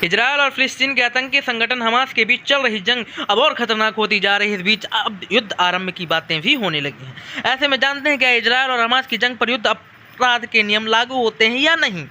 Israel और फिलिस्तीन के आतंकी संगठन हमास के बीच चल रही जंग अब और खतरनाक होती जा रही है। इस बीच अब युद्ध आरंभ की बातें भी होने लगी हैं। ऐसे में जानते हैं क्या इजरायल और हमास की जंग पर युद्ध अपराध के नियम लागू होते हैं या नहीं।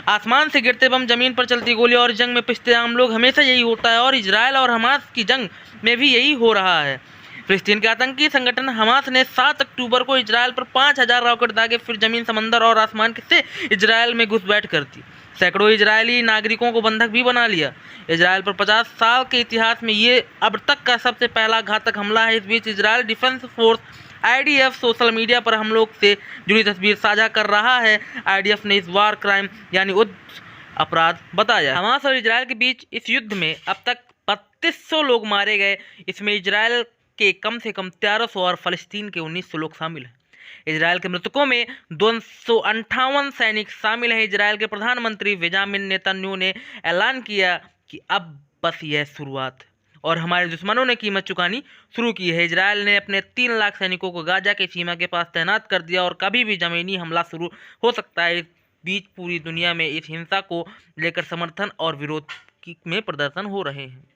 आसमान से गिरते बम, जमीन पर चलती गोली और जंग में पिसते आम लोग, हमेशा यही होता है और इजरायल और हमास की जंग में भी यही हो रहा है। फिलिस्तीन के आतंकी संगठन हमास ने 7 अक्टूबर को इजरायल पर 5000 रॉकेट दागे, फिर जमीन, समंदर और आसमान से इजरायल में घुसपैठ कर दी। सैकड़ों इजरायली नागरिकों को बंधक भी बना लिया। इजरायल पर 50 साल के इतिहास में ये अब तक का सबसे पहला घातक हमला है। इस बीच Israel defence force IDF social media पर हमलों से जुड़ी तस्वीर साझा कर रहा है। IDF ने इस वार क्राइम यानी युद्ध अपराध बताया। हमास और इजरायल के बीच इस युद्ध में अब तक 3200 लोग मारे गए। इसमें इजरायल के कम से कम 1300 और फलस्तीन के 1900 लोग शामिल हैं। इजरायल के मृतकों में 258 सैनिक शामिल हैं। इजरायल के प्रधानमंत्री बेंजामिन नेतन्याहू ने ऐलान किया कि अब बस यह शुरुआत और हमारे दुश्मनों ने कीमत चुकानी शुरू की है। इजरायल ने अपने 3 लाख सैनिकों को गाजा की सीमा के पास तैनात कर दिया और कभी भी जमीनी हमला शुरू हो सकता है। इस बीच पूरी दुनिया में इस हिंसा को लेकर समर्थन और विरोध में प्रदर्शन हो रहे हैं।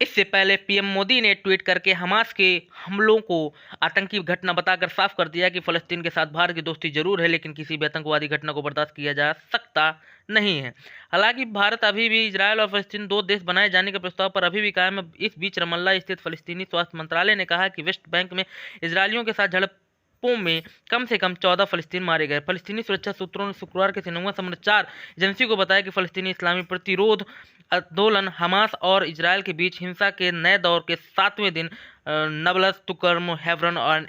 इससे पहले पीएम मोदी ने ट्वीट करके हमास के हमलों को आतंकी घटना बताकर साफ कर दिया कि फ़लस्तीन के साथ भारत की दोस्ती जरूर है, लेकिन किसी भी आतंकवादी घटना को बर्दाश्त किया जा सकता नहीं है। हालांकि भारत अभी भी इजरायल और फ़लस्तीन 2 देश बनाए जाने के प्रस्ताव पर अभी भी कायम है। इस बीच रमल्ला स्थित फ़लस्तीनी स्वास्थ्य मंत्रालय ने कहा कि वेस्ट बैंक में इजरायलियों के साथ झड़पों में कम से कम 14 फ़लस्तीनी मारे गए। फ़लस्तीनी सुरक्षा सूत्रों ने शुक्रवार के सिन्हुआ समाचार एजेंसी को बताया कि फ़लस्तीनी इस्लामी प्रतिरोध आंदोलन हमास और इजरायल के बीच हिंसा के नए दौर के 7वें दिन नबलस, तुकर्म, हेब्रोन और